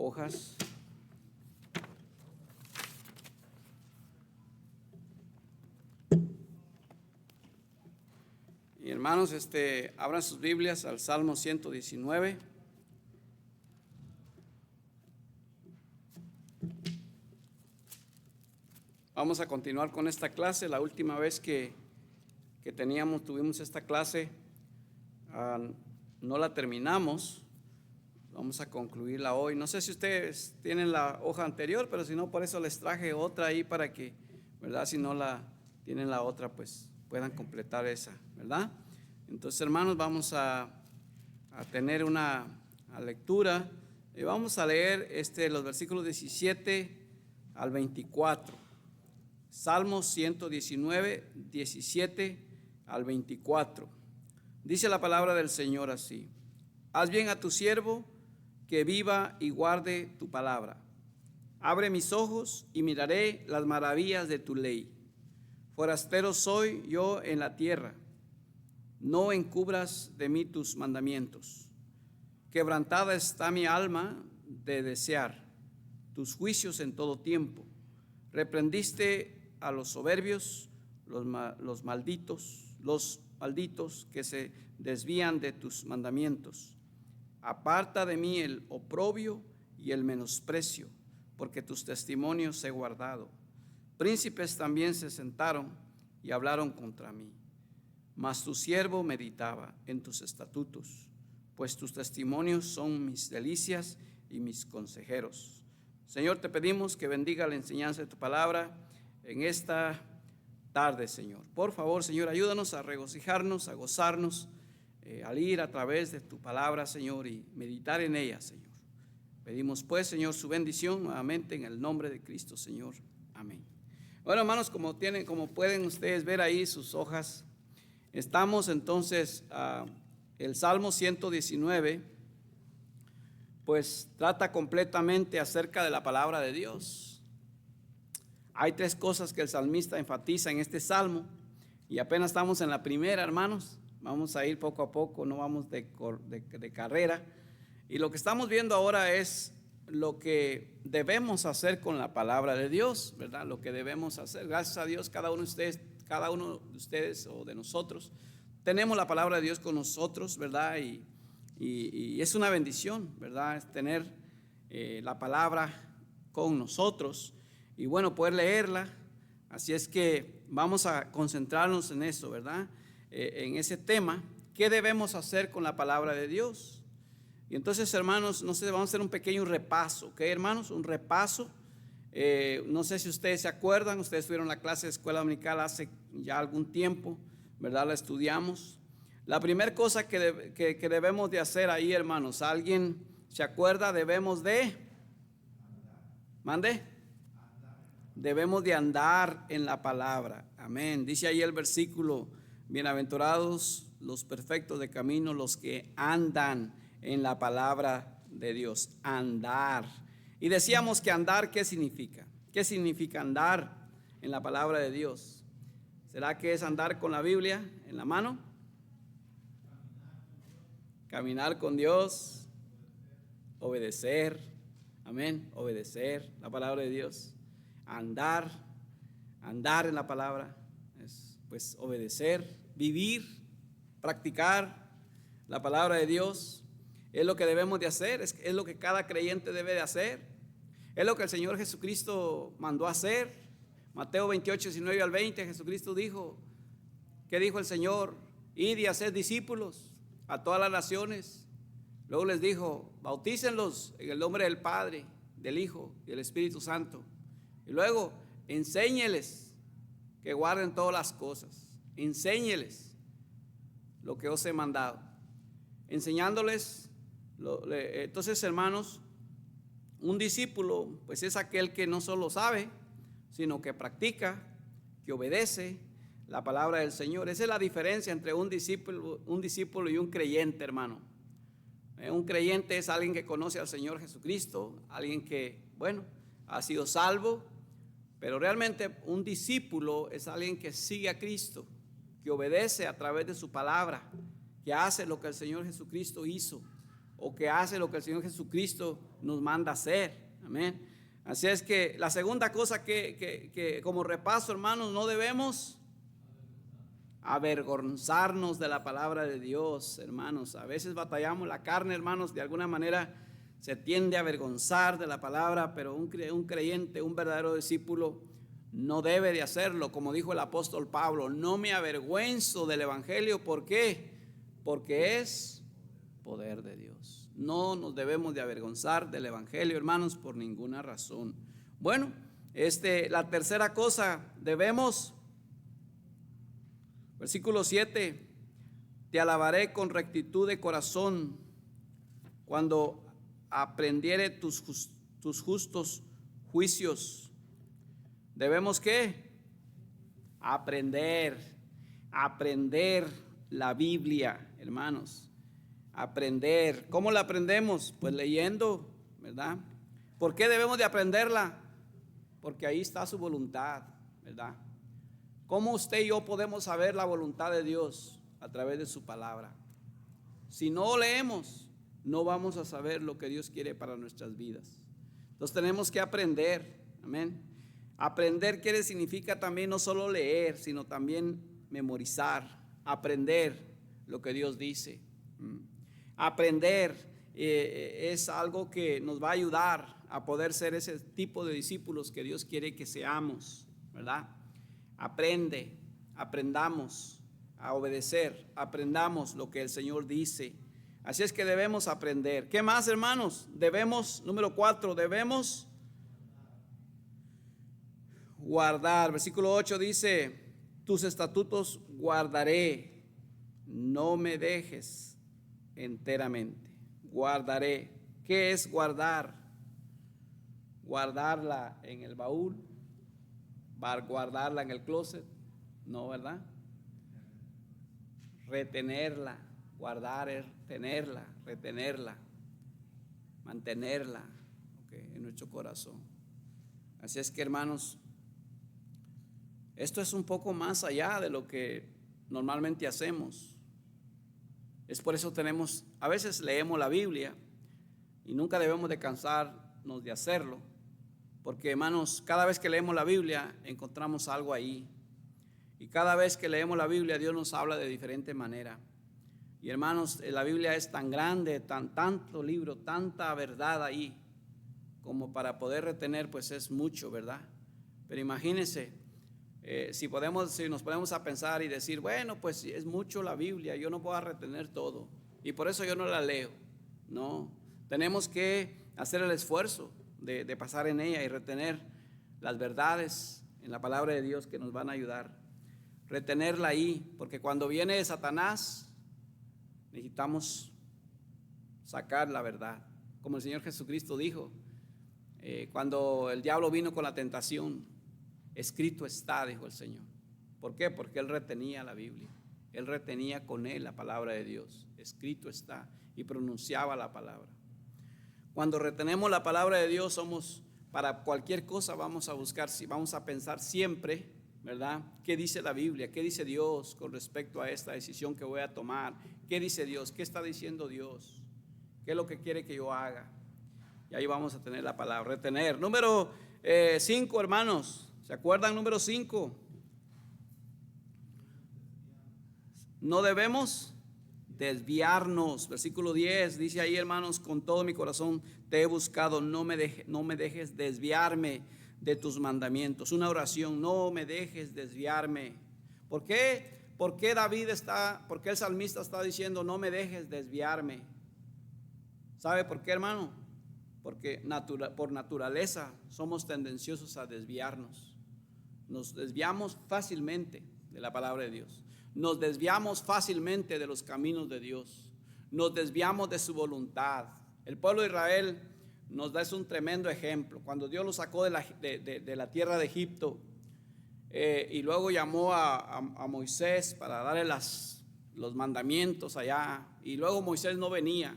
hojas. Y hermanos, abran sus Biblias al Salmo 119. Vamos a continuar con esta clase. La última vez que tuvimos esta clase, no la terminamos. Vamos a concluirla hoy. No sé si ustedes tienen la hoja anterior, pero si no, por eso les traje otra ahí para que, ¿verdad? Si no la tienen la otra, pues puedan completar esa, ¿verdad? Entonces, hermanos, vamos a tener una lectura y vamos a leer los versículos 17 al 24. Salmo 119, 17 al 24. Dice la palabra del Señor así: haz bien a tu siervo, que viva y guarde tu palabra. Abre mis ojos y miraré las maravillas de tu ley. Forastero soy yo en la tierra, no encubras de mí tus mandamientos. Quebrantada está mi alma de desear tus juicios en todo tiempo. Reprendiste a los soberbios, los malditos que se desvían de tus mandamientos. Aparta de mí el oprobio y el menosprecio, porque tus testimonios he guardado. Príncipes también se sentaron y hablaron contra mí, mas tu siervo meditaba en tus estatutos, pues tus testimonios son mis delicias y mis consejeros. Señor, te pedimos que bendiga la enseñanza de tu palabra en esta tarde, Señor. Por favor, Señor, ayúdanos a regocijarnos, a gozarnos, al ir a través de tu palabra, Señor, y meditar en ella, Señor. Pedimos pues, Señor, su bendición nuevamente en el nombre de Cristo, Señor. Amén. Bueno, hermanos, como pueden ustedes ver ahí sus hojas, estamos entonces el Salmo 119, pues trata completamente acerca de la palabra de Dios. Hay tres cosas que el salmista enfatiza en este salmo y apenas estamos en la primera, hermanos. Vamos a ir poco a poco, no vamos de carrera. Y lo que estamos viendo ahora es lo que debemos hacer con la palabra de Dios, ¿verdad? Lo que debemos hacer. Gracias a Dios, cada uno de ustedes o de nosotros tenemos la palabra de Dios con nosotros, ¿verdad? Y es una bendición, ¿verdad? Es tener la palabra con nosotros y bueno, poder leerla. Así es que vamos a concentrarnos en eso, ¿verdad? En ese tema, ¿qué debemos hacer con la palabra de Dios? Y entonces, hermanos, no sé, vamos a hacer un pequeño repaso, ¿ok, hermanos? Un repaso. No sé si ustedes se acuerdan, ustedes tuvieron la clase de escuela dominical hace ya algún tiempo, ¿verdad? La estudiamos. La primera cosa que debemos de hacer ahí, hermanos, ¿alguien se acuerda? Debemos de, ¿mande? Debemos de andar en la palabra, amén. Dice ahí el versículo: bienaventurados los perfectos de camino, los que andan en la palabra de Dios. Andar. Y decíamos que andar, ¿qué significa? ¿Qué significa andar en la palabra de Dios? ¿Será que es andar con la Biblia en la mano? Caminar con Dios, obedecer, amén, obedecer la palabra de Dios. Andar en la palabra es pues obedecer, vivir, practicar la palabra de Dios. Es lo que debemos de hacer, es lo que cada creyente debe de hacer. Es lo que el Señor Jesucristo mandó a hacer. Mateo 28, 19 al 20, Jesucristo dijo, ¿qué dijo el Señor? Id y haced discípulos a todas las naciones. Luego les dijo, bautícenlos en el nombre del Padre, del Hijo y del Espíritu Santo. Y luego, enséñeles que guarden todas las cosas. Enséñeles lo que os he mandado. Enseñándoles, entonces, hermanos, un discípulo, pues es aquel que no solo sabe, sino que practica, que obedece la palabra del Señor. Esa es la diferencia entre un discípulo y un creyente, hermano. Un creyente es alguien que conoce al Señor Jesucristo, alguien que, bueno, ha sido salvo. Pero realmente un discípulo es alguien que sigue a Cristo, que obedece a través de su palabra, que hace lo que el Señor Jesucristo hizo. o que hace lo que el Señor Jesucristo nos manda hacer. Amén. Así es que la segunda cosa que como repaso, hermanos, no debemos avergonzarnos de la palabra de Dios, hermanos. A veces batallamos, la carne, hermanos, de alguna manera se tiende a avergonzar de la palabra, pero un creyente, un verdadero discípulo, no debe de hacerlo. Como dijo el apóstol Pablo, no me avergüenzo del evangelio. ¿Por qué? Porque es poder de Dios. No nos debemos de avergonzar del evangelio, hermanos, por ninguna razón. Bueno, la tercera cosa, debemos, versículo 7, te alabaré con rectitud de corazón cuando aprendiere tus justos juicios. Debemos ¿qué? Aprender la Biblia, hermanos. Aprender. ¿Cómo la aprendemos? Pues leyendo, ¿verdad? ¿Por qué debemos de aprenderla? Porque ahí está su voluntad, ¿verdad? ¿Cómo usted y yo podemos saber la voluntad de Dios? A través de su palabra. Si no leemos, no vamos a saber lo que Dios quiere para nuestras vidas. Entonces tenemos que aprender, amén. Aprender significa también no solo leer, sino también memorizar, aprender lo que Dios dice. Aprender es algo que nos va a ayudar a poder ser ese tipo de discípulos que Dios quiere que seamos, ¿verdad? Aprendamos a obedecer, aprendamos lo que el Señor dice. Así es que debemos aprender. ¿Qué más, hermanos? Número 4, debemos guardar. Versículo 8 dice, tus estatutos guardaré, no me dejes enteramente. Guardaré. ¿Qué es guardar? Guardarla en el baúl, guardarla en el closet, no, ¿verdad? Retenerla, guardar es tenerla, retenerla, mantenerla, en nuestro corazón. Así es que, hermanos, esto es un poco más allá de lo que normalmente hacemos. Es por eso a veces leemos la Biblia y nunca debemos de cansarnos de hacerlo, porque, hermanos, cada vez que leemos la Biblia encontramos algo ahí, y cada vez que leemos la Biblia Dios nos habla de diferente manera. Y, hermanos, la Biblia es tan grande, tanto libro, tanta verdad ahí, como para poder retener, pues es mucho, ¿verdad? Pero imagínense, si nos ponemos a pensar y decir, bueno, pues es mucho la Biblia, yo no puedo retener todo, y por eso yo no la leo. No, tenemos que hacer el esfuerzo de pasar en ella y retener las verdades en la palabra de Dios que nos van a ayudar. Retenerla ahí, porque cuando viene Satanás, necesitamos sacar la verdad. Como el Señor Jesucristo dijo, cuando el diablo vino con la tentación, escrito está, dijo el Señor. ¿Por qué? Porque él retenía la Biblia. Él retenía con él la palabra de Dios. Escrito está, y pronunciaba la palabra. Cuando retenemos la palabra de Dios, para cualquier cosa vamos a buscar, vamos a pensar siempre, ¿verdad? ¿Qué dice la Biblia? ¿Qué dice Dios con respecto a esta decisión que voy a tomar? ¿Qué dice Dios? ¿Qué está diciendo Dios? ¿Qué es lo que quiere que yo haga? Y ahí vamos a tener la palabra, retener. Número 5, hermanos. ¿Se acuerdan? Número 5. No debemos desviarnos. Versículo 10 dice ahí, hermanos, con todo mi corazón te he buscado, no me dejes desviarme de tus mandamientos. Una oración, no me dejes desviarme. ¿Por qué? ¿Por qué el salmista está diciendo no me dejes desviarme? ¿Sabe por qué, hermano? Porque por naturaleza somos tendenciosos a desviarnos. Nos desviamos fácilmente de la palabra de Dios. Nos desviamos fácilmente de los caminos de Dios. Nos desviamos de su voluntad. El pueblo de Israel nos da un tremendo ejemplo. Cuando Dios los sacó de la tierra de Egipto, y luego llamó a Moisés para darle los mandamientos allá, y luego Moisés no venía.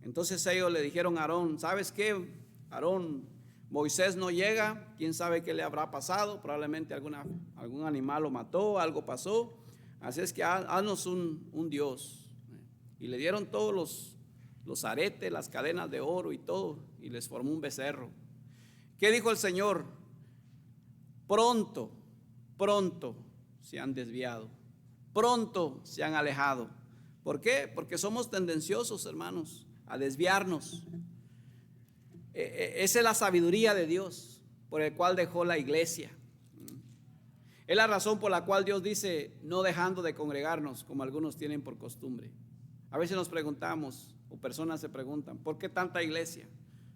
Entonces ellos le dijeron a Aarón, ¿sabes qué, Aarón? Moisés no llega, quién sabe qué le habrá pasado, probablemente algún animal lo mató, algo pasó, así es que haznos un Dios. Y le dieron todos los aretes, las cadenas de oro y todo, y les formó un becerro. ¿Qué dijo el Señor? Pronto se han desviado, pronto se han alejado. ¿Por qué? Porque somos tendenciosos, hermanos, a desviarnos. Esa es la sabiduría de Dios, por el cual dejó la iglesia. Es la razón por la cual Dios dice, no dejando de congregarnos, como algunos tienen por costumbre. A veces nos preguntamos, o personas se preguntan, ¿por qué tanta iglesia?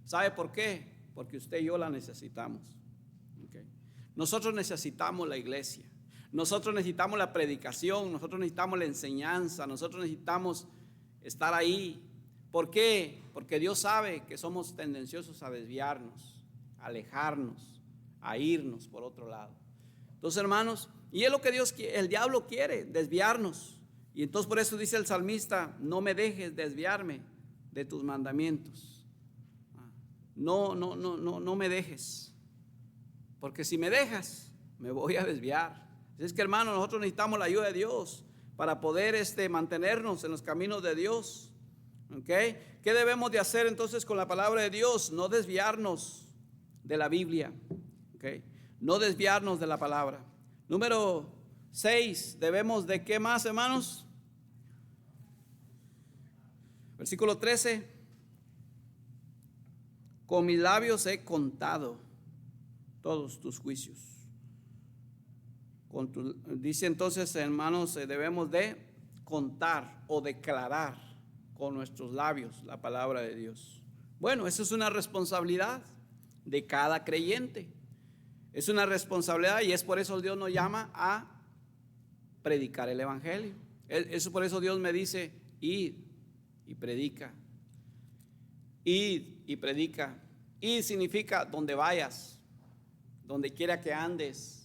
¿Sabe por qué? Porque usted y yo la necesitamos. ¿Okay? Nosotros necesitamos la iglesia. Nosotros necesitamos la predicación, nosotros necesitamos la enseñanza, nosotros necesitamos estar ahí. ¿Por qué? Porque Dios sabe que somos tendenciosos a desviarnos, a alejarnos, a irnos por otro lado. Entonces, hermanos, y es lo que el diablo quiere, desviarnos. Y entonces por eso dice el salmista, no me dejes desviarme de tus mandamientos. No me dejes. Porque si me dejas, me voy a desviar. Es que, hermanos, nosotros necesitamos la ayuda de Dios para poder mantenernos en los caminos de Dios. ¿Okay? ¿Qué debemos de hacer entonces con la palabra de Dios? No desviarnos de la Biblia. ¿Okay? No desviarnos de la palabra. Número 6, debemos de ¿qué más, hermanos? Versículo 13. Con mis labios he contado todos tus juicios. Dice entonces, hermanos, debemos de contar o declarar con nuestros labios la palabra de Dios. Bueno, eso es una responsabilidad de cada creyente. Es una responsabilidad y es por eso Dios nos llama a predicar el evangelio. Eso por eso Dios me dice, id y predica. Id y predica. Id significa donde vayas, donde quiera que andes,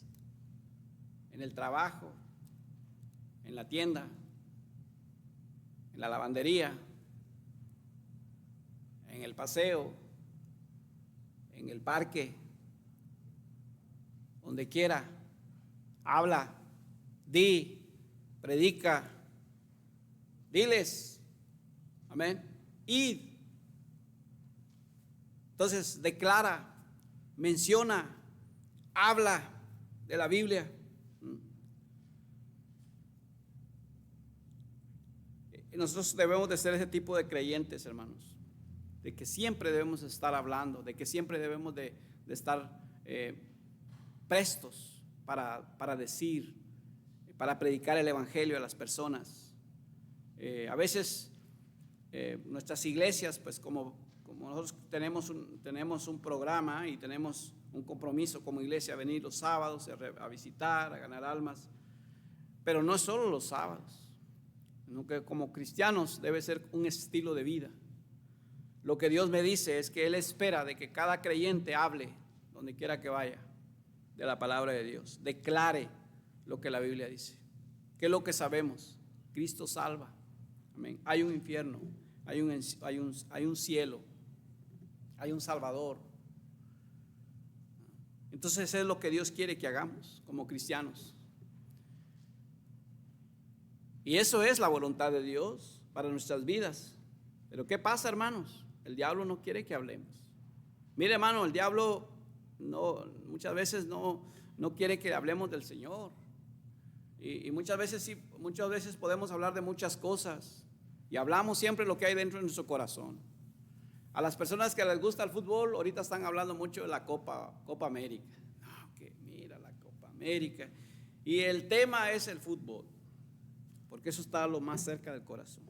en el trabajo, en la tienda, en la lavandería, en el paseo, en el parque, donde quiera, habla, di, predica, diles, amén, id. Entonces declara, menciona, habla de la Biblia. Y nosotros debemos de ser ese tipo de creyentes, hermanos, de que siempre debemos estar hablando, de que siempre debemos de estar prestos para decir, para predicar el evangelio a las personas. A veces nuestras iglesias, pues como nosotros tenemos un programa y tenemos un compromiso como iglesia, a venir los sábados a visitar, a ganar almas, pero no es solo los sábados, sino que como cristianos debe ser un estilo de vida. Lo que Dios me dice es que Él espera de que cada creyente hable donde quiera que vaya de la palabra de Dios, declare lo que la Biblia dice. ¿Qué es lo que sabemos? Cristo salva. Amén. Hay un infierno, hay un cielo, hay un Salvador. Entonces eso es lo que Dios quiere que hagamos como cristianos. Y eso es la voluntad de Dios para nuestras vidas. Pero ¿qué pasa, hermanos? El diablo no quiere que hablemos. Mire, hermano, el diablo muchas veces no quiere que hablemos del Señor. Y muchas veces podemos hablar de muchas cosas. Y hablamos siempre lo que hay dentro de nuestro corazón. A las personas que les gusta el fútbol, ahorita están hablando mucho de la Copa América. Que mira la Copa América. Y el tema es el fútbol, porque eso está lo más cerca del corazón.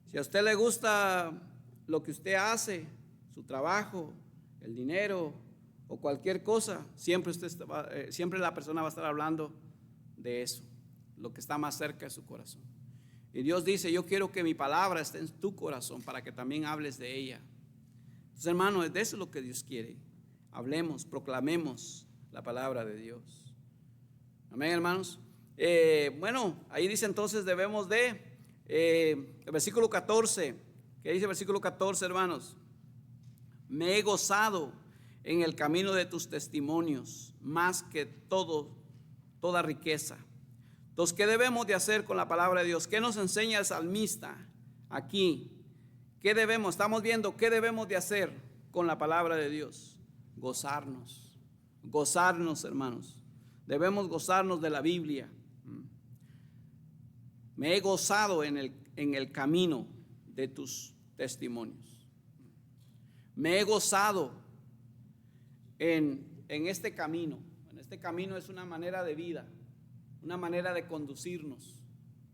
Si a usted le gusta lo que usted hace, su trabajo, el dinero o cualquier cosa, siempre la persona va a estar hablando de eso, lo que está más cerca de su corazón. Y Dios dice, yo quiero que mi palabra esté en tu corazón para que también hables de ella. Entonces, hermano, de eso es lo que Dios quiere. Hablemos, proclamemos la palabra de Dios. Amén, hermanos. Bueno, ahí dice entonces debemos de el versículo 14. ¿Qué dice el versículo 14, hermanos? Me he gozado en el camino de tus testimonios más que toda riqueza. Entonces, ¿qué debemos de hacer con la palabra de Dios? ¿Qué nos enseña el salmista aquí? ¿Qué debemos? Estamos viendo qué debemos de hacer con la palabra de Dios. Gozarnos, gozarnos, hermanos. Debemos gozarnos de la Biblia. Me he gozado en el camino de tus testimonios. Me he gozado en este camino. En este camino es una manera de vida, una manera de conducirnos,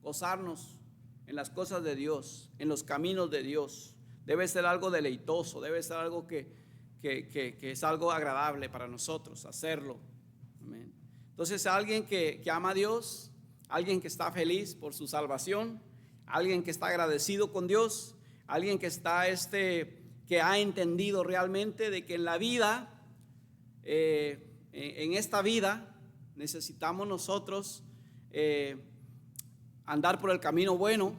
gozarnos en las cosas de Dios, en los caminos de Dios. Debe ser algo deleitoso, debe ser algo que es algo agradable para nosotros hacerlo. Amén. Entonces, alguien que ama a Dios, alguien que está feliz por su salvación, alguien que está agradecido con Dios, alguien que está que ha entendido realmente de que en la vida, en esta vida, necesitamos nosotros andar por el camino bueno,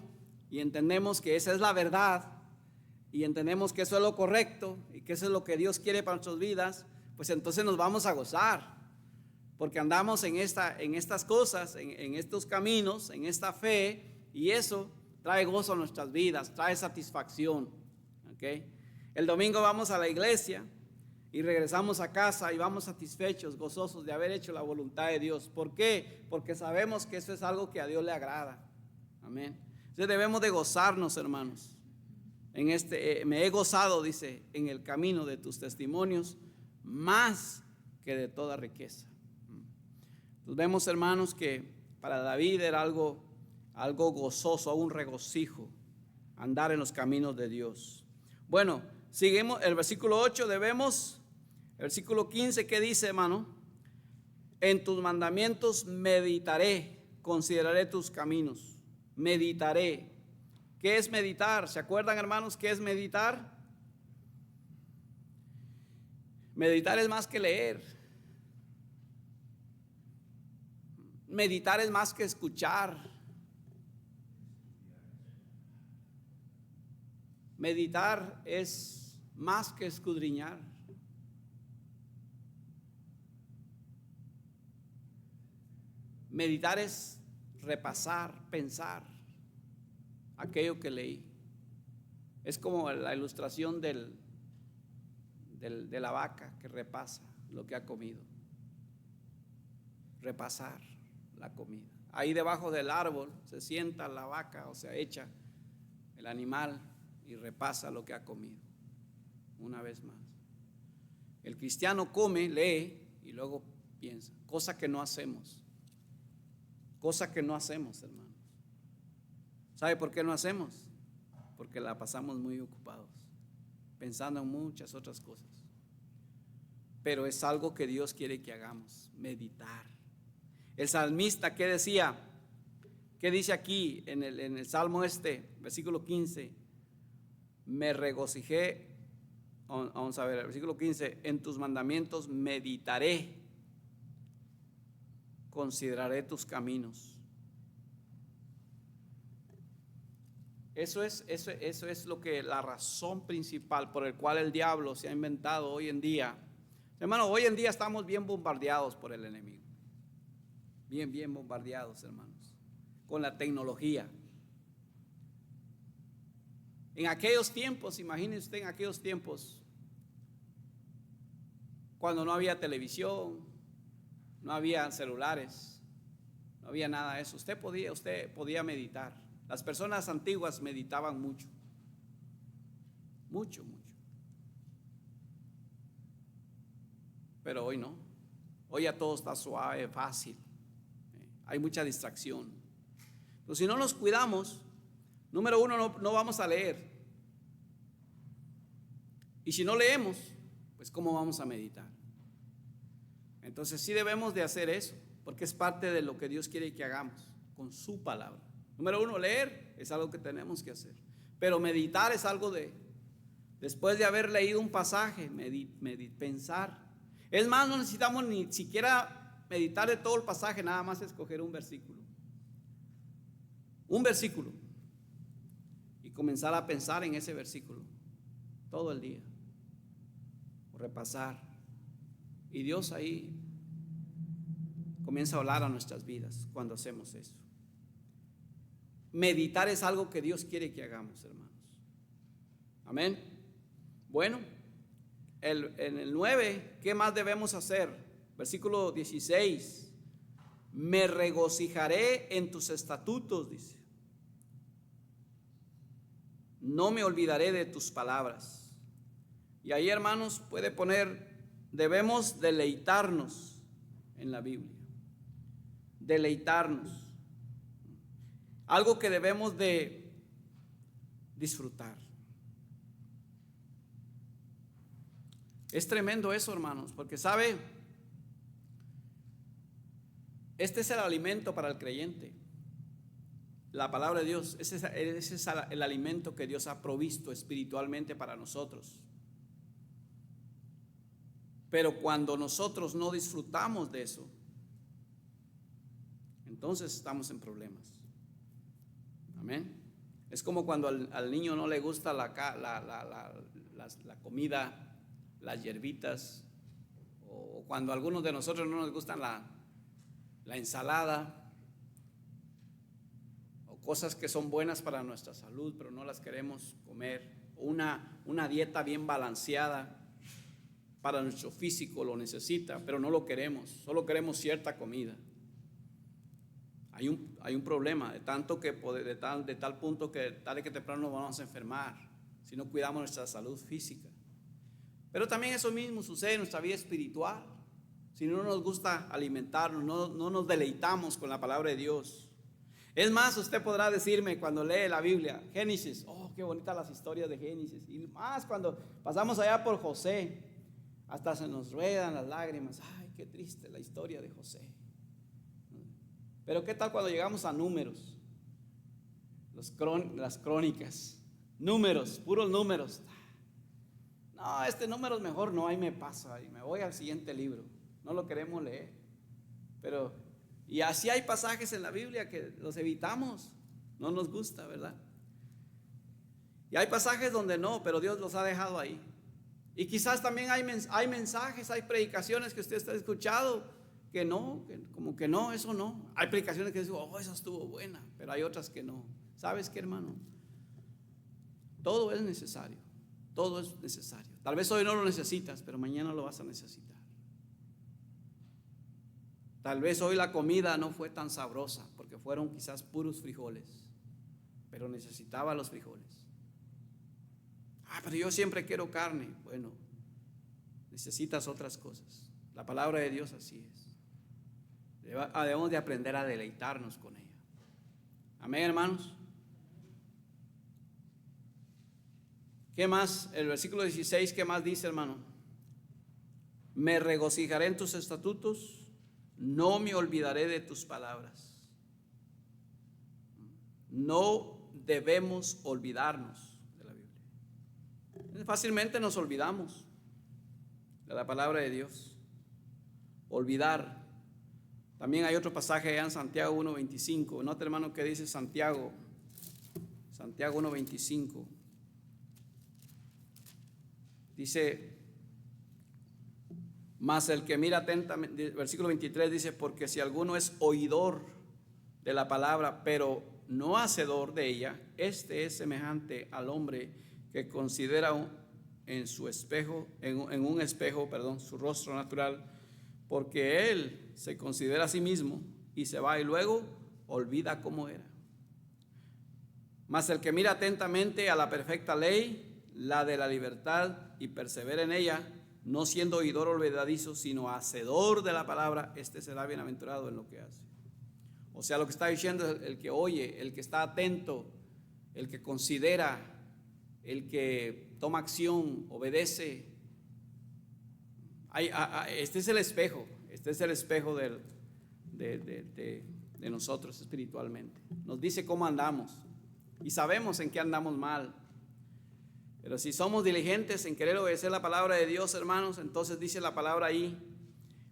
y entendemos que esa es la verdad, y entendemos que eso es lo correcto y que eso es lo que Dios quiere para nuestras vidas. Pues entonces nos vamos a gozar, porque andamos en estas cosas, en estos caminos, en esta fe, y eso trae gozo a nuestras vidas, trae satisfacción. ¿Okay? El domingo vamos a la iglesia y regresamos a casa y vamos satisfechos, gozosos de haber hecho la voluntad de Dios. ¿Por qué? Porque sabemos que eso es algo que a Dios le agrada. Amén. Entonces debemos de gozarnos, hermanos. Me he gozado, dice, en el camino de tus testimonios, más que de toda riqueza. Entonces vemos, hermanos, que para David era algo gozoso, un regocijo, andar en los caminos de Dios. Bueno, seguimos el versículo 8, el versículo 15, ¿qué dice, hermano? En tus mandamientos meditaré, consideraré tus caminos, meditaré. ¿Qué es meditar? ¿Se acuerdan, hermanos, qué es meditar? Meditar es más que leer. Meditar es más que escuchar. Meditar es más que escudriñar. Meditar es repasar, pensar aquello que leí. Es como la ilustración de la vaca que repasa lo que ha comido. Repasar la comida. Ahí debajo del árbol se sienta la vaca, o sea, echa el animal y repasa lo que ha comido una vez más. El cristiano come, lee y luego piensa, cosa que no hacemos. Cosa que no hacemos, hermanos. ¿Sabe por qué no hacemos? Porque la pasamos muy ocupados, pensando en muchas otras cosas. Pero es algo que Dios quiere que hagamos, meditar. El salmista, ¿qué decía? ¿Qué dice aquí en el Salmo versículo 15? Me regocijé, vamos a ver, el versículo 15, en tus mandamientos meditaré, consideraré tus caminos. Eso es lo que la razón principal por el cual el diablo se ha inventado hoy en día. Hermano, hoy en día estamos bien bombardeados por el enemigo. Bien bombardeados, hermanos, con la tecnología. En aquellos tiempos, imagínense usted, en aquellos tiempos, cuando no había televisión, no había celulares, no había nada de eso, usted podía meditar. Las personas antiguas meditaban mucho. Pero hoy no. Hoy ya todo está suave, fácil. Hay mucha distracción. Entonces, si no nos cuidamos, número uno, no vamos a leer. Y si no leemos, pues ¿cómo vamos a meditar? Entonces sí debemos de hacer eso, porque es parte de lo que Dios quiere que hagamos con su palabra. Número uno, leer es algo que tenemos que hacer. Pero meditar es algo después de haber leído un pasaje, pensar. Es más, no necesitamos ni siquiera meditar de todo el pasaje, nada más escoger un versículo. Un versículo. Y comenzar a pensar en ese versículo todo el día. O repasar. Y Dios ahí comienza a hablar a nuestras vidas cuando hacemos eso. Meditar es algo que Dios quiere que hagamos, hermanos. Amén. Bueno, en el 9, ¿qué más debemos hacer? Versículo 16. Me regocijaré en tus estatutos, dice. No me olvidaré de tus palabras. Y ahí, hermanos, puede poner, debemos deleitarnos en la Biblia. Deleitarnos. Algo que debemos de disfrutar. Es tremendo eso, hermanos, porque sabe, este es el alimento para el creyente. La palabra de Dios, ese es el alimento que Dios ha provisto espiritualmente para nosotros. Pero cuando nosotros no disfrutamos de eso, entonces estamos en problemas. Amén. Es como cuando al niño no le gusta la comida, las hierbitas, o cuando a algunos de nosotros no nos gustan la ensalada, o cosas que son buenas para nuestra salud, pero no las queremos comer. Una dieta bien balanceada para nuestro físico lo necesita, pero no lo queremos, solo queremos cierta comida. Hay un problema, de tal punto que tarde que temprano nos vamos a enfermar si no cuidamos nuestra salud física. Pero también eso mismo sucede en nuestra vida espiritual. Si no nos gusta alimentarnos, no nos deleitamos con la palabra de Dios. Es más, usted podrá decirme cuando lee la Biblia, Génesis, oh, qué bonitas las historias de Génesis. Y más cuando pasamos allá por José, hasta se nos ruedan las lágrimas. Ay, qué triste la historia de José. Pero qué tal cuando llegamos a Números, las crónicas, Números, puros números. No, este número es mejor, no, ahí me paso y me voy al siguiente libro. No lo queremos leer. Y así hay pasajes en la Biblia que los evitamos, no nos gusta, ¿verdad? Y hay pasajes donde no, pero Dios los ha dejado ahí. Y quizás también hay mensajes, hay predicaciones que usted está escuchando que no, como que no, eso no. Hay predicaciones que dicen, oh, esa estuvo buena, pero hay otras que no. ¿Sabes qué, hermano? Todo es necesario. Todo es necesario. Tal vez hoy no lo necesitas, pero mañana lo vas a necesitar. Tal vez hoy la comida no fue tan sabrosa porque fueron quizás puros frijoles, pero necesitaba los frijoles. Pero yo siempre quiero carne. Bueno, necesitas otras cosas. La palabra de Dios así es. Debemos de aprender a deleitarnos con ella. Amén, hermanos. ¿Qué más? El versículo 16, ¿qué más dice, hermano? Me regocijaré en tus estatutos, no me olvidaré de tus palabras. No debemos olvidarnos de la Biblia. Fácilmente nos olvidamos de la palabra de Dios. Olvidar. También hay otro pasaje allá en Santiago 1:25. Nota, hermano, que dice Santiago 1:25. Dice, mas el que mira atentamente, versículo 23 dice, porque si alguno es oidor de la palabra, pero no hacedor de ella, este es semejante al hombre que considera en un espejo, su rostro natural, porque él se considera a sí mismo y se va y luego olvida cómo era. Mas el que mira atentamente a la perfecta ley, la de la libertad, y persevera en ella, no siendo oidor olvidadizo, sino hacedor de la palabra, este será bienaventurado en lo que hace. O sea, lo que está diciendo es el que oye, el que está atento, el que considera, el que toma acción, obedece. Este es el espejo de nosotros espiritualmente. Nos dice cómo andamos y sabemos en qué andamos mal. Pero si somos diligentes en querer obedecer la palabra de Dios, hermanos, entonces dice la palabra ahí,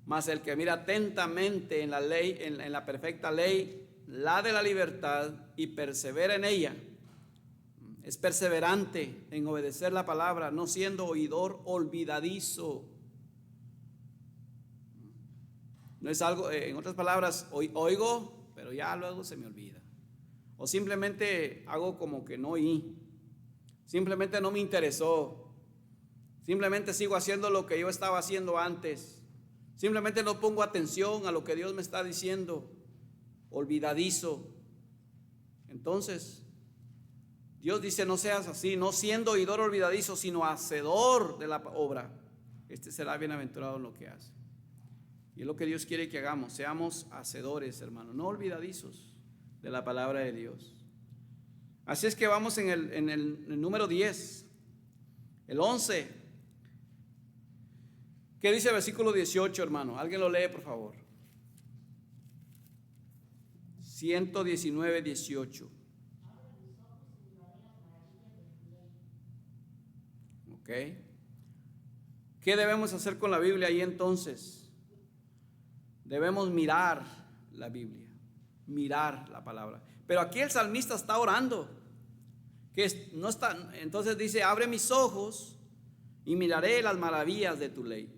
mas el que mira atentamente en la ley, en la perfecta ley, la de la libertad, y persevera en ella, es perseverante en obedecer la palabra, no siendo oidor olvidadizo. No es algo, en otras palabras, oigo, pero ya luego se me olvida. O simplemente hago como que no oí. Simplemente no me interesó. Simplemente sigo haciendo lo que yo estaba haciendo antes. Simplemente no pongo atención a lo que Dios me está diciendo. Olvidadizo. Entonces, Dios dice: no seas así, no siendo oidor olvidadizo, sino hacedor de la obra. Este será bienaventurado en lo que hace. Y es lo que Dios quiere que hagamos, seamos hacedores, hermanos, no olvidadizos de la palabra de Dios. Así es que vamos en el número 10, el 11. ¿Qué dice el versículo 18, hermano? Alguien lo lee, por favor. 119, 18. Ok. ¿Qué debemos hacer con la Biblia ahí entonces? Debemos mirar la Biblia, mirar la palabra. Pero aquí el salmista está orando, no está, entonces dice: abre mis ojos y miraré las maravillas de tu ley.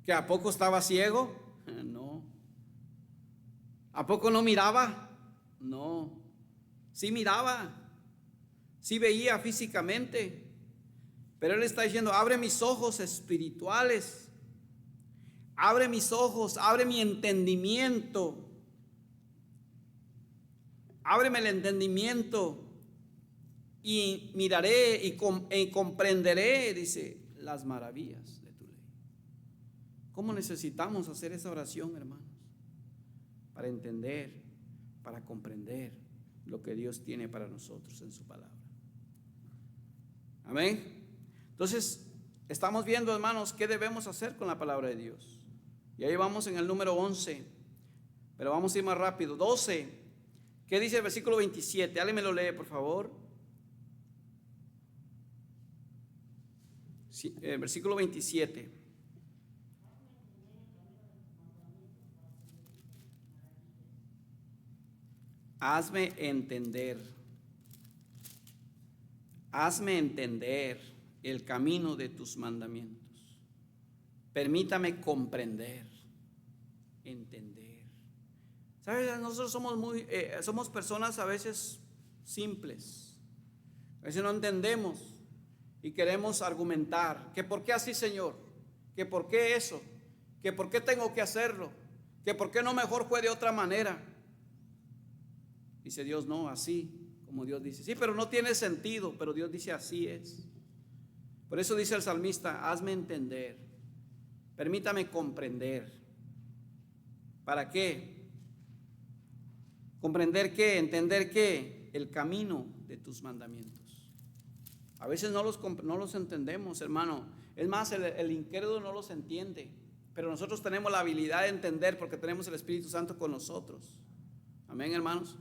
¿Que a poco estaba ciego? No. ¿A poco no miraba? No. Sí miraba, sí veía físicamente, pero él está diciendo: abre mis ojos espirituales, abre mis ojos, abre mi entendimiento, ábreme el entendimiento y miraré y comprenderé, dice, las maravillas de tu ley. ¿Cómo necesitamos hacer esa oración, hermanos? Para entender, para comprender lo que Dios tiene para nosotros en su palabra. Amén. Entonces, estamos viendo, hermanos, qué debemos hacer con la palabra de Dios. Y ahí vamos en el número 11, pero vamos a ir más rápido. 12, ¿qué dice el versículo 27? Alguien me lo lee, por favor. Sí, el versículo 27. Hazme entender el camino de tus mandamientos. Permítame comprender, entender. ¿Sabes? Nosotros somos personas a veces simples. A veces no entendemos y queremos argumentar que por qué así, Señor, que por qué eso, que por qué tengo que hacerlo, que por qué no mejor fue de otra manera. Dice Dios: no, así como Dios dice. Sí, pero no tiene sentido, pero Dios dice: así es. Por eso dice el salmista: hazme entender, permítame comprender. ¿Para qué? ¿Comprender qué? ¿Entender qué? El camino de tus mandamientos. A veces no los entendemos, hermano. Es más, el incrédulo no los entiende, pero nosotros tenemos la habilidad de entender porque tenemos el Espíritu Santo con nosotros. Amén, hermanos.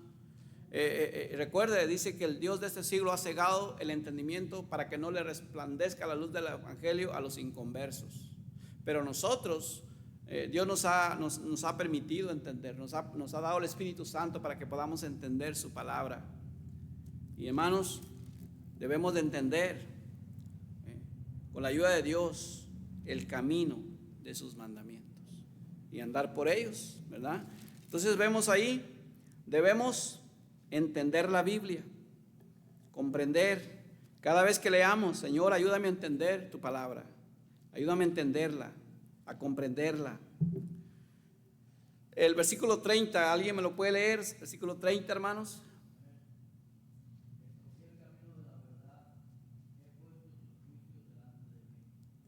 Recuerde, dice que el Dios de este siglo ha cegado el entendimiento para que no le resplandezca la luz del evangelio a los inconversos. Pero nosotros, Dios nos ha permitido entender, nos ha dado el Espíritu Santo para que podamos entender su palabra. Y hermanos, debemos de entender con la ayuda de Dios el camino de sus mandamientos y andar por ellos, ¿verdad? Entonces vemos ahí, debemos entender la Biblia, comprender. Cada vez que leamos: Señor, ayúdame a entender tu palabra, ayúdame a entenderla, a comprenderla. El versículo 30, ¿alguien me lo puede leer? Versículo 30, hermanos.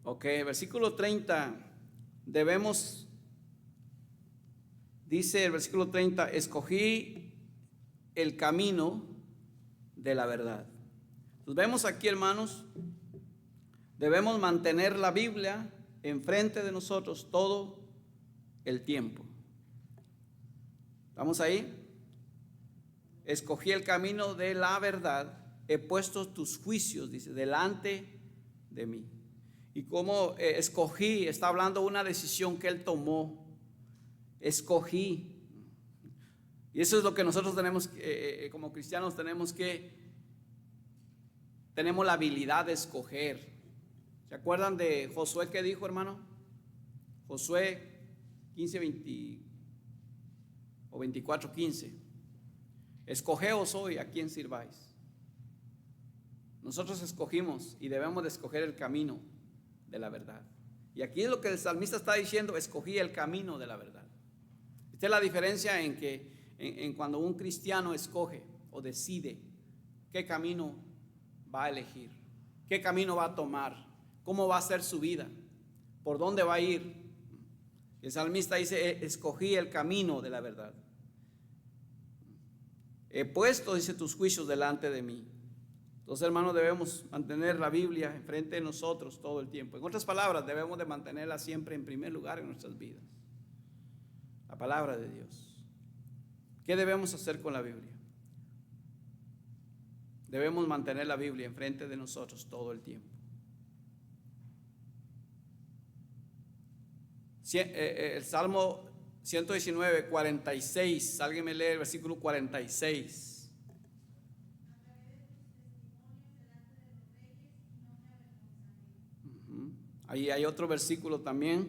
Ok, versículo 30, dice el versículo 30: escogí el camino de la verdad. Entonces vemos aquí, hermanos, debemos mantener la Biblia enfrente de nosotros todo el tiempo. ¿Estamos ahí? Escogí el camino de la verdad, he puesto tus juicios, dice, delante de mí. Y como escogí, está hablando de una decisión que él tomó. Escogí. Y eso es lo que nosotros tenemos, como cristianos tenemos la habilidad de escoger. ¿Se acuerdan de Josué que dijo, hermano? Josué 15, 20 o 24, 15. Escogeos hoy a quién sirváis. Nosotros escogimos y debemos de escoger el camino de la verdad. Y aquí es lo que el salmista está diciendo: escogí el camino de la verdad. Esta es la diferencia en cuando un cristiano escoge o decide qué camino va a elegir, qué camino va a tomar, cómo va a ser su vida, por dónde va a ir. El salmista dice: escogí el camino de la verdad. He puesto, dice, tus juicios delante de mí. Entonces, hermanos, debemos mantener la Biblia enfrente de nosotros todo el tiempo. En otras palabras, debemos de mantenerla siempre en primer lugar en nuestras vidas. La palabra de Dios. ¿Qué debemos hacer con la Biblia? Debemos mantener la Biblia enfrente de nosotros todo el tiempo. El Salmo 119, 46. Alguien me lee el versículo 46. Ahí hay otro versículo también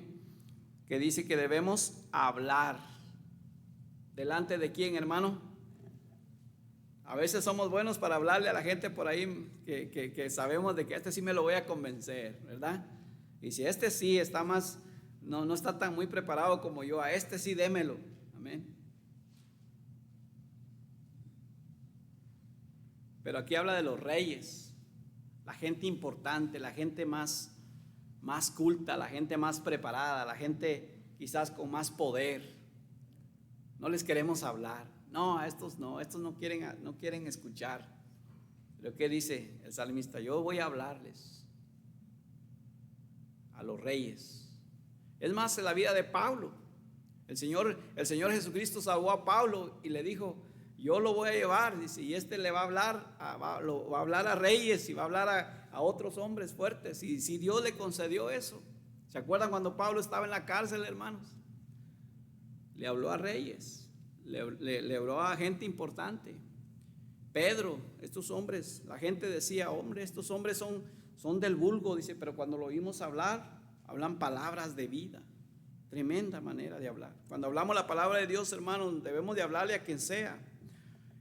que dice que debemos hablar. ¿Delante de quién, hermano? A veces somos buenos para hablarle a la gente por ahí que sabemos de que este sí me lo voy a convencer, ¿verdad? Y si este sí está más, no está tan muy preparado como yo, a este sí démelo. Amén. Pero aquí habla de los reyes, la gente importante, la gente más culta, la gente más preparada, la gente quizás con más poder. No les queremos hablar. No, a estos no quieren escuchar. Pero ¿qué dice el salmista? Yo voy a hablarles a los reyes. Es más, en la vida de Pablo, el Señor Jesucristo salvó a Pablo y le dijo: yo lo voy a llevar, dice, y le va a hablar, va a hablar a reyes y va a hablar a otros hombres fuertes. Y si Dios le concedió eso. ¿Se acuerdan cuando Pablo estaba en la cárcel, hermanos? Le habló a reyes, le habló a gente importante. Pedro, estos hombres, la gente decía: hombre, estos hombres son del vulgo, dice, pero cuando lo oímos hablar, hablan palabras de vida. Tremenda manera de hablar. Cuando hablamos la palabra de Dios, hermanos, debemos de hablarle a quien sea.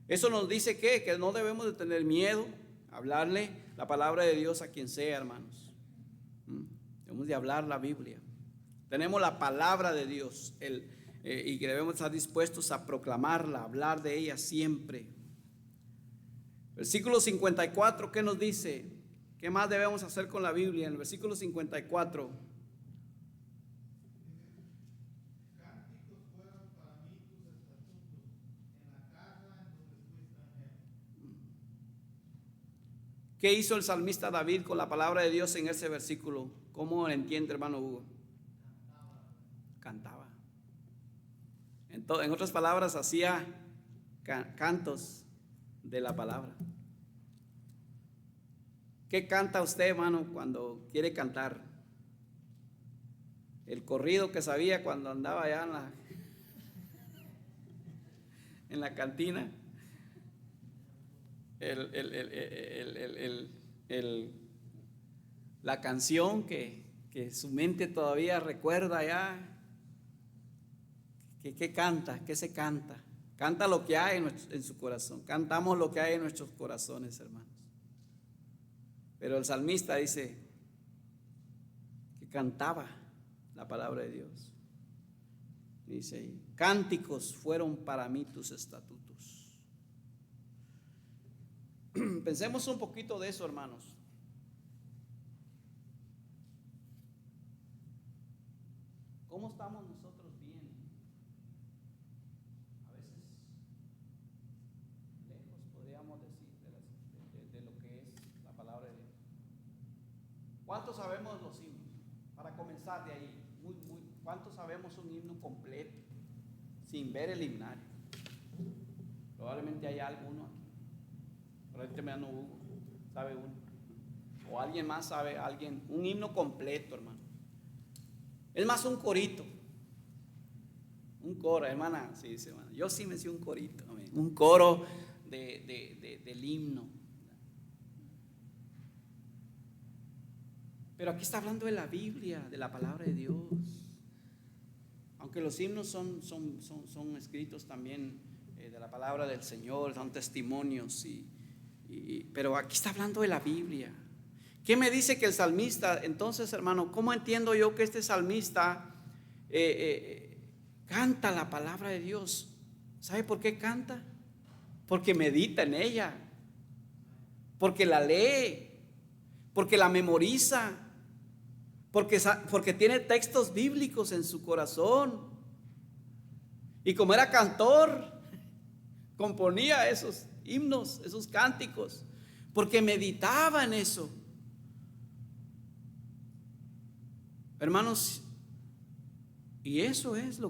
Eso nos dice que no debemos de tener miedo a hablarle la palabra de Dios a quien sea, hermanos. Debemos de hablar la Biblia. Tenemos la palabra de Dios y que debemos estar dispuestos a proclamarla, a hablar de ella siempre. Versículo 54, ¿qué nos dice? ¿Qué más debemos hacer con la Biblia? En el versículo 54. ¿Qué hizo el salmista David con la palabra de Dios en ese versículo? ¿Cómo lo entiende, hermano Hugo? Cantaba. En otras palabras, hacía cantos de la palabra. ¿Qué canta usted, hermano, cuando quiere cantar? El corrido que sabía cuando andaba allá en la cantina. La canción que su mente todavía recuerda ya. ¿Qué canta? ¿Qué se canta? Canta lo que hay en su corazón. Cantamos lo que hay en nuestros corazones, hermanos. Pero el salmista dice que cantaba la palabra de Dios. Dice: cánticos fueron para mí tus estatutos. Pensemos un poquito de eso, hermanos. ¿Cómo estamos nosotros bien? A veces lejos, podríamos decir, de lo que es la palabra de Dios. ¿Cuántos sabemos los himnos? Para comenzar de ahí, ¿cuántos sabemos un himno completo sin ver el himnario? Probablemente haya alguno aquí. Probablemente no Hugo sabe uno. O alguien más sabe, un himno completo, hermano. Es más, un corito. Un coro, hermana, sí, dice, hermana. Yo sí me sé un corito, amén. Un coro del himno. Pero aquí está hablando de la Biblia, de la palabra de Dios. Aunque los himnos son escritos también de la palabra del Señor, son testimonios y Pero aquí está hablando de la Biblia. ¿Qué me dice que el salmista? Entonces, hermano, ¿cómo entiendo yo que este salmista canta la palabra de Dios? ¿Sabe por qué canta? Porque medita en ella, porque la lee, porque la memoriza, porque tiene textos bíblicos en su corazón. Y como era cantor, componía esos himnos, esos cánticos, porque meditaba en eso. Hermanos, y eso es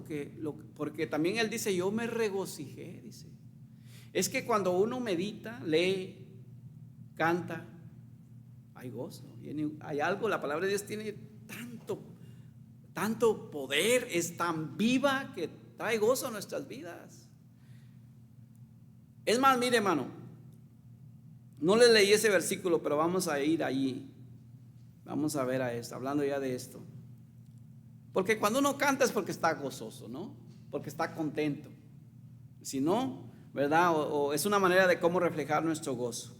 porque también él dice, yo me regocijé, dice. Es que cuando uno medita, lee, canta, hay gozo, hay algo. La palabra de Dios tiene tanto poder, es tan viva que trae gozo a nuestras vidas. Es más, mire, hermano, no le leí ese versículo, pero vamos a ir allí. Vamos a ver a esto, hablando ya de esto. Porque cuando uno canta es porque está gozoso, ¿no? Porque está contento. Si no, ¿verdad? O es una manera de cómo reflejar nuestro gozo.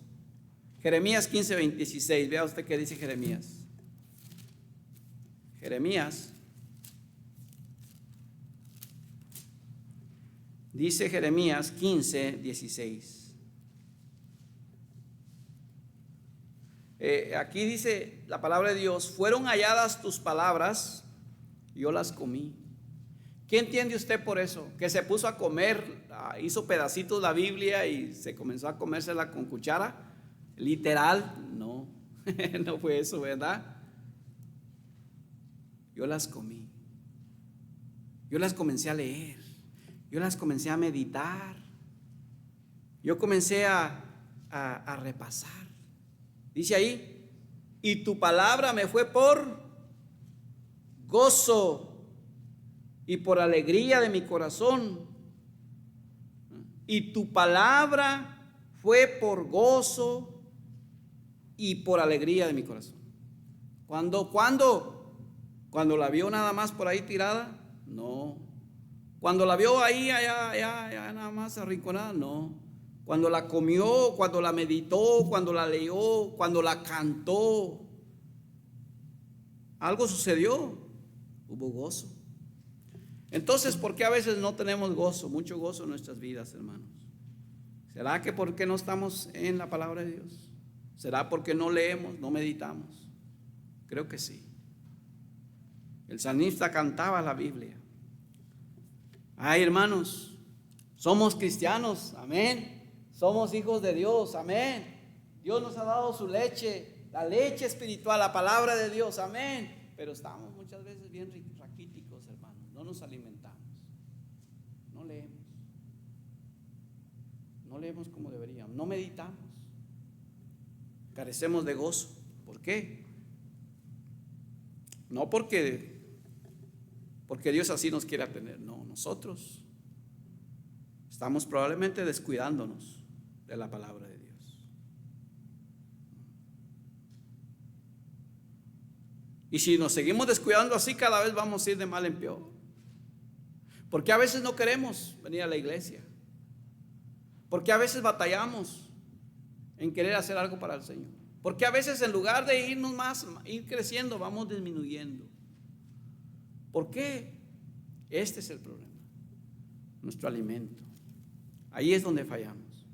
Jeremías 15:16, vea usted qué dice Jeremías. Dice Jeremías 15:16. Aquí dice la palabra de Dios: fueron halladas tus palabras, yo las comí. ¿Qué entiende usted por eso? Que se puso a comer, hizo pedacitos la Biblia y se comenzó a comérsela con cuchara. Literal, no, no fue eso, ¿verdad? Yo las comí. Yo las comencé a leer. Yo las comencé a meditar. Yo comencé a repasar. Dice ahí: y tu palabra me fue por gozo y por alegría de mi corazón. Y tu palabra fue por gozo y por alegría de mi corazón. ¿Cuando la vio nada más por ahí tirada? No. Cuando la vio ahí, allá nada más arrinconada, no. Cuando la comió, cuando la meditó, cuando la leyó, cuando la cantó, algo sucedió, hubo gozo. Entonces, ¿por qué a veces no tenemos gozo, mucho gozo en nuestras vidas, hermanos? ¿Será que porque no estamos en la palabra de Dios? ¿Será porque no leemos, no meditamos? Creo que sí. El salmista cantaba la Biblia. Ay, hermanos, somos cristianos, amén. Somos hijos de Dios, amén. Dios nos ha dado su leche, la leche espiritual, la palabra de Dios, amén. Pero estamos muchas veces bien raquíticos, hermanos. No nos alimentamos, no leemos. No leemos como deberíamos, no meditamos. Carecemos de gozo. ¿Por qué? No porque Dios así nos quiera tener, no, nosotros estamos probablemente descuidándonos de la palabra de Dios. Y si nos seguimos descuidando así, cada vez vamos a ir de mal en peor. Porque a veces no queremos venir a la iglesia. Porque a veces batallamos en querer hacer algo para el Señor. Porque a veces en lugar de irnos más, ir creciendo, vamos disminuyendo. ¿Por qué? Este es el problema. Nuestro alimento. Ahí es donde fallamos.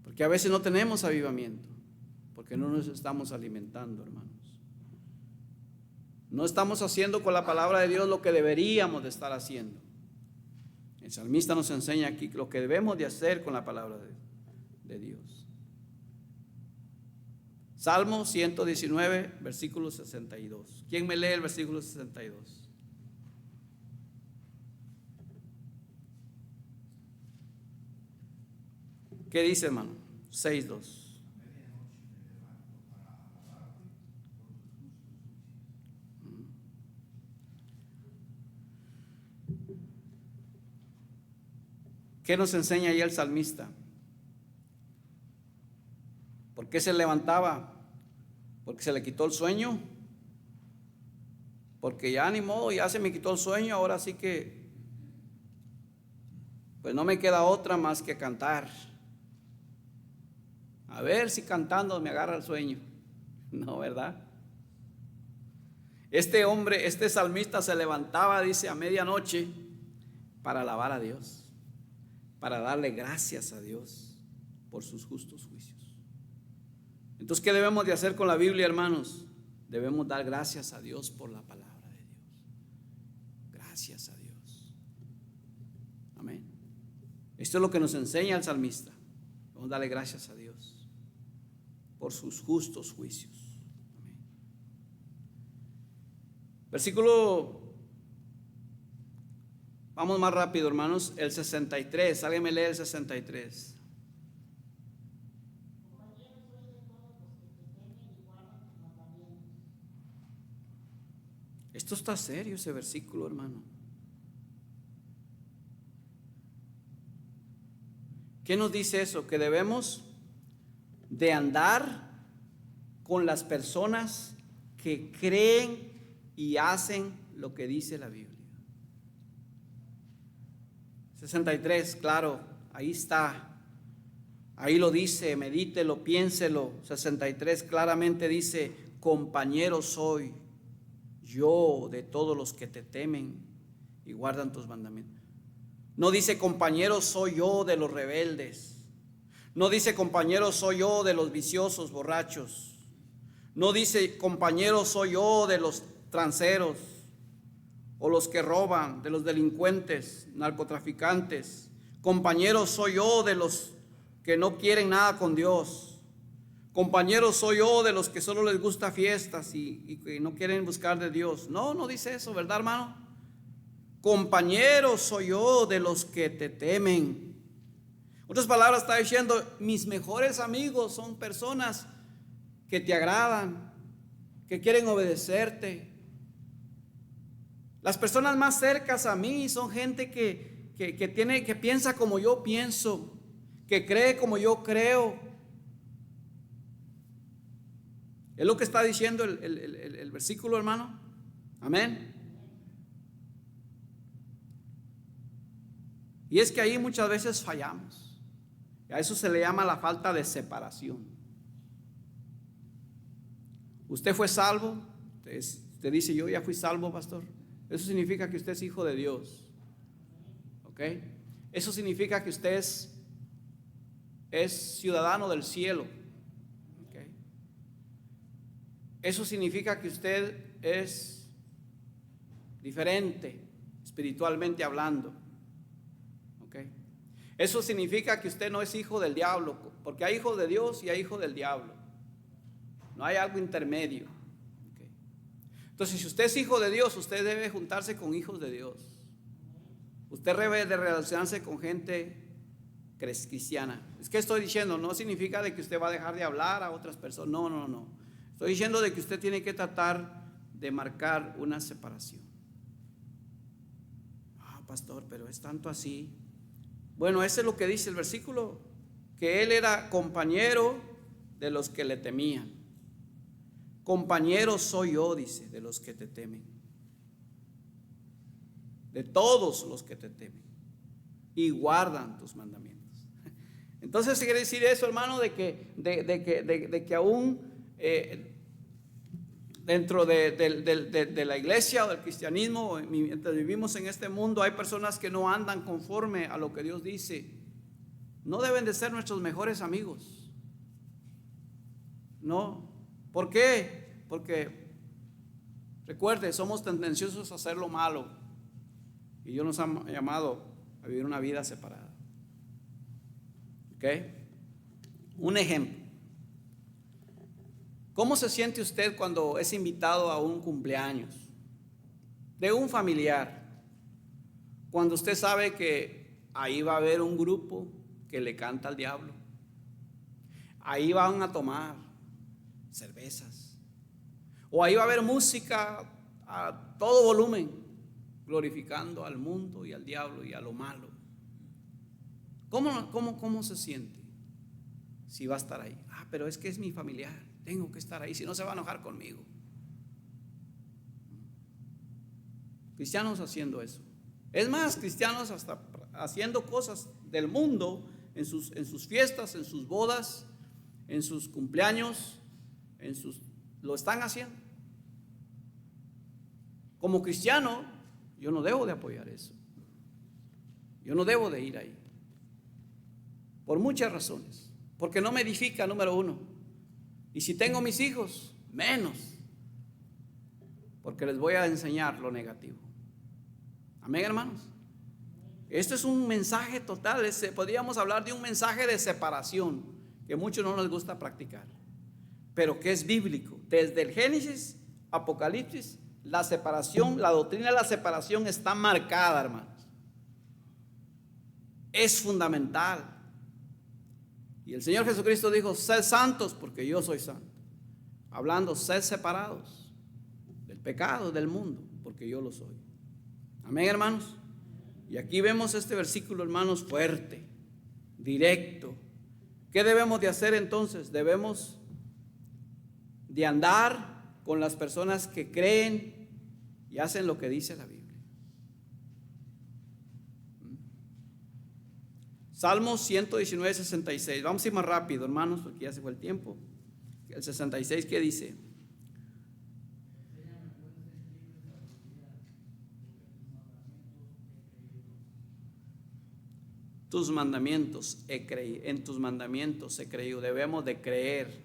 Porque a veces no tenemos avivamiento. Porque no nos estamos alimentando, hermanos. No estamos haciendo con la palabra de Dios lo que deberíamos de estar haciendo. El salmista nos enseña aquí lo que debemos de hacer con la palabra de Dios. Salmo 119, versículo 62. ¿Quién me lee el versículo 62? ¿Qué dice, hermano? 6:2. ¿Qué nos enseña ahí el salmista? ¿Por qué se levantaba? ¿Porque se le quitó el sueño? Porque ya ni modo, ya se me quitó el sueño, ahora sí que pues no me queda otra más que cantar. A ver si cantando me agarra el sueño. No, ¿verdad? Este hombre, este salmista se levantaba, dice, a medianoche para alabar a Dios, para darle gracias a Dios por sus justos juicios. Entonces, ¿qué debemos de hacer con la Biblia, hermanos? Debemos dar gracias a Dios por la palabra de Dios. Gracias a Dios. Amén. Esto es lo que nos enseña el salmista. Vamos a darle gracias a Dios por sus justos juicios. Amén. Versículo, vamos más rápido, hermanos, el 63. Alguien me lee el 63. Esto está serio, ese versículo, hermano. ¿Qué nos dice eso? Que debemos de andar con las personas que creen y hacen lo que dice la Biblia. 63, claro, ahí está. Ahí lo dice, medítelo, piénselo. 63 claramente dice: compañero soy yo de todos los que te temen y guardan tus mandamientos. No dice compañero soy yo de los rebeldes. No dice compañero soy yo de los viciosos borrachos. No dice compañero soy yo de los transeros o los que roban, de los delincuentes, narcotraficantes. Compañero soy yo de los que no quieren nada con Dios. Compañero soy yo de los que solo les gusta fiestas y no quieren buscar de Dios. No, no dice eso, ¿verdad, hermano? Compañero soy yo de los que te temen. Otras palabras, está diciendo: mis mejores amigos son personas que te agradan, que quieren obedecerte. Las personas más cercanas a mí son gente que piensa como yo pienso, que cree como yo creo. Es lo que está diciendo el versículo, hermano. Amén. Y es que ahí muchas veces fallamos. A eso se le llama la falta de separación. Usted fue salvo. Usted dice: yo ya fui salvo, pastor. Eso significa que usted es hijo de Dios. ¿Ok? Eso significa que usted es ciudadano del cielo. Eso significa que usted es diferente, espiritualmente hablando. ¿Okay? Eso significa que usted no es hijo del diablo, porque hay hijos de Dios y hay hijos del diablo. No hay algo intermedio. ¿Okay? Entonces, si usted es hijo de Dios, usted debe juntarse con hijos de Dios. Usted debe de relacionarse con gente cristiana. Es que estoy diciendo, no significa de que usted va a dejar de hablar a otras personas. No, no, no. Estoy diciendo de que usted tiene que tratar de marcar una separación. Pastor, pero es tanto así. Bueno, ese es lo que dice el versículo, que él era compañero de los que le temían. Compañero soy yo, dice, de los que te temen. De todos los que te temen y guardan tus mandamientos. Entonces quiere decir eso, hermano, de que aún dentro de la iglesia o del cristianismo, mientras vivimos en este mundo, hay personas que no andan conforme a lo que Dios dice. No deben de ser nuestros mejores amigos. No. ¿Por qué? Porque recuerde, somos tendenciosos a hacer lo malo y Dios nos ha llamado a vivir una vida separada. ¿Ok? Un ejemplo. ¿Cómo se siente usted cuando es invitado a un cumpleaños de un familiar? Cuando usted sabe que ahí va a haber un grupo que le canta al diablo. Ahí van a tomar cervezas. O ahí va a haber música a todo volumen, glorificando al mundo y al diablo y a lo malo. ¿Cómo se siente si va a estar ahí? Pero es que es mi familiar. Tengo que estar ahí, si no se va a enojar conmigo. Cristianos haciendo eso. Es más, cristianos hasta haciendo cosas del mundo en sus fiestas, en sus bodas, en sus cumpleaños, lo están haciendo. Como cristiano, yo no debo de apoyar eso. Yo no debo de ir ahí. Por muchas razones. Porque no me edifica, número uno. Y si tengo mis hijos, menos. Porque les voy a enseñar lo negativo. Amén, hermanos. Esto es un mensaje total. Podríamos hablar de un mensaje de separación que a muchos no les gusta practicar, pero que es bíblico. Desde el Génesis, Apocalipsis, la separación, la doctrina de la separación está marcada, hermanos. Es fundamental. Y el Señor Jesucristo dijo: sed santos porque yo soy santo. Hablando, sed separados del pecado, del mundo, porque yo lo soy. Amén, hermanos. Y aquí vemos este versículo, hermanos, fuerte, directo. ¿Qué debemos de hacer entonces? Debemos de andar con las personas que creen y hacen lo que dice la Biblia. Salmos 119, 66. Vamos a ir más rápido, hermanos, porque ya se fue el tiempo. El 66, ¿qué dice? Tus mandamientos he creído, en tus mandamientos he creído. Debemos de creer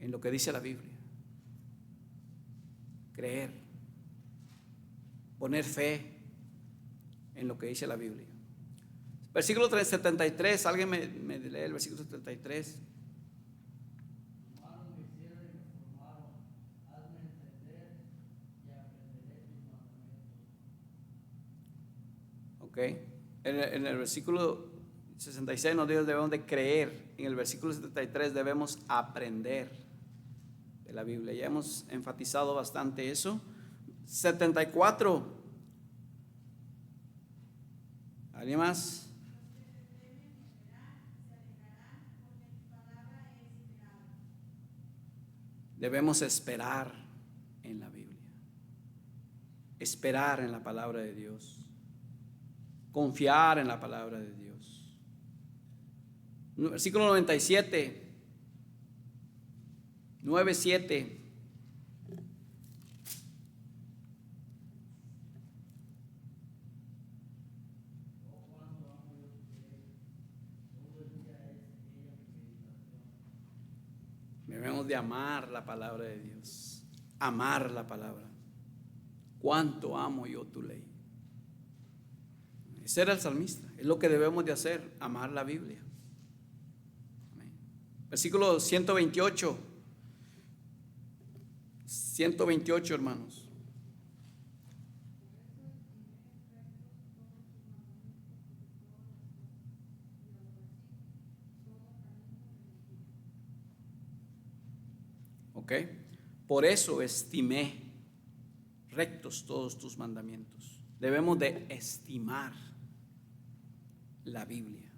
en lo que dice la Biblia. Creer, poner fe en lo que dice la Biblia. Versículo 73, alguien me lee el versículo 73. Ok. En el versículo 66 nos dice debemos de creer. En el versículo 73 debemos aprender de la Biblia. Ya hemos enfatizado bastante eso. 74. ¿Alguien más? Debemos esperar en la Biblia. Esperar en la palabra de Dios. Confiar en la palabra de Dios. Versículo 97, 9:7. Debemos de amar la palabra de Dios. Amar la palabra. Cuánto amo yo tu ley. Ese era el salmista. Es lo que debemos de hacer, amar la Biblia. Amén. Versículo 128. 128, hermanos. Ok. Por eso estimé rectos todos tus mandamientos. Debemos de estimar la Biblia,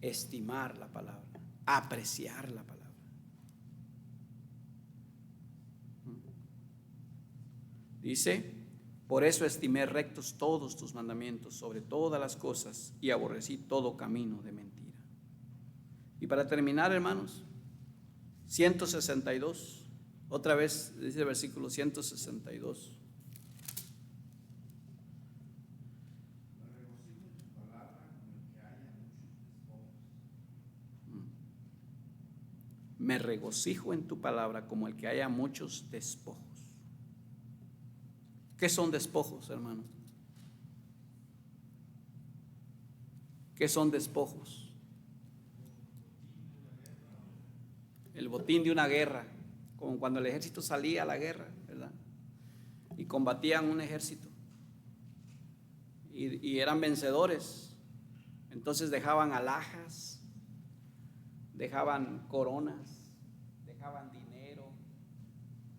estimar la palabra, apreciar la palabra. Dice: por eso estimé rectos todos tus mandamientos sobre todas las cosas y aborrecí todo camino de mentira. Y para terminar, hermanos, 162, otra vez dice el versículo 162. Me regocijo en tu palabra como el que haya muchos despojos. ¿Qué son despojos, hermanos? ¿Qué son despojos? El botín de una guerra, como cuando el ejército salía a la guerra, ¿verdad? Y combatían un ejército y eran vencedores. Entonces dejaban alhajas, dejaban coronas, dejaban dinero,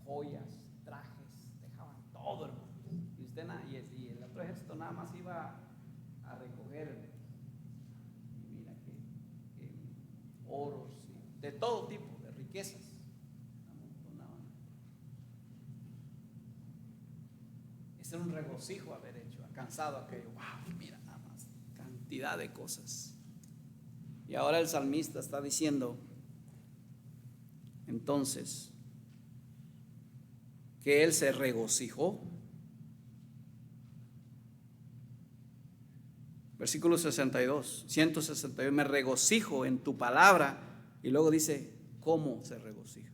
joyas, trajes, dejaban todo, hermano. Y el otro ejército nada más iba a recoger, mira que oros, de todo tipo de riquezas. Ese era un regocijo haber hecho, alcanzado aquello. Wow, mira nada más, cantidad de cosas. Y ahora el salmista está diciendo entonces que él se regocijó. Versículo 62, 162, me regocijo en tu palabra. Y luego dice, ¿cómo se regocija?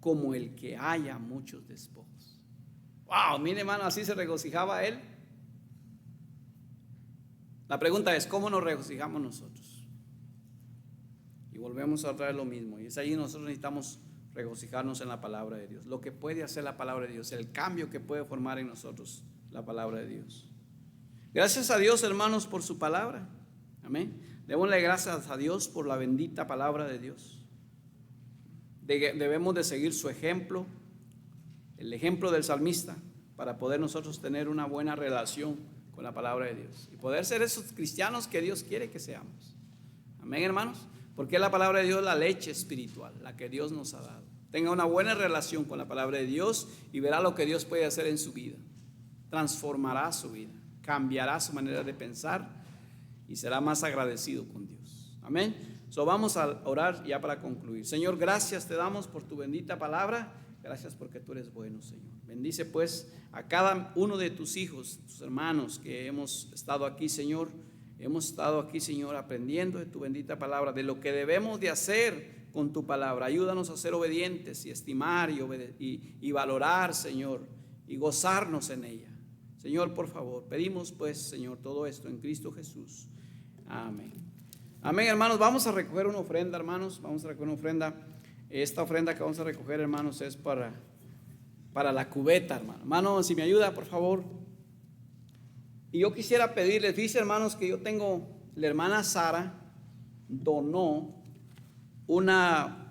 Como el que haya muchos despojos. Wow, mire hermano, así se regocijaba él. La pregunta es, ¿cómo nos regocijamos nosotros? Y volvemos a traer lo mismo. Y es ahí nosotros necesitamos regocijarnos en la palabra de Dios. Lo que puede hacer la palabra de Dios, el cambio que puede formar en nosotros la palabra de Dios. Gracias a Dios, hermanos, por su palabra. Amén. Démosle gracias a Dios por la bendita palabra de Dios. Debemos de seguir su ejemplo, el ejemplo del salmista, para poder nosotros tener una buena relación con la palabra de Dios y poder ser esos cristianos que Dios quiere que seamos. Amén, hermanos. Porque la palabra de Dios es la leche espiritual, la que Dios nos ha dado. Tenga una buena relación con la palabra de Dios y verá lo que Dios puede hacer en su vida. Transformará su vida, cambiará su manera de pensar y será más agradecido con Dios. Amén. Vamos a orar ya para concluir. Señor, gracias te damos por tu bendita palabra. Gracias porque tú eres bueno, Señor. Bendice pues a cada uno de tus hijos, tus hermanos que hemos estado aquí, Señor. Hemos estado aquí, Señor, aprendiendo de tu bendita palabra, de lo que debemos de hacer con tu palabra. Ayúdanos a ser obedientes y estimar y valorar, Señor, y gozarnos en ella. Señor, por favor, pedimos pues, Señor, todo esto en Cristo Jesús. Amén. Amén, hermanos. Vamos a recoger una ofrenda, hermanos. Vamos a recoger una ofrenda. Esta ofrenda que vamos a recoger, hermanos, es para la cubeta, hermano. Hermano, si me ayuda, por favor. Y yo quisiera pedirles, dice, hermanos, que yo tengo, la hermana Sara donó una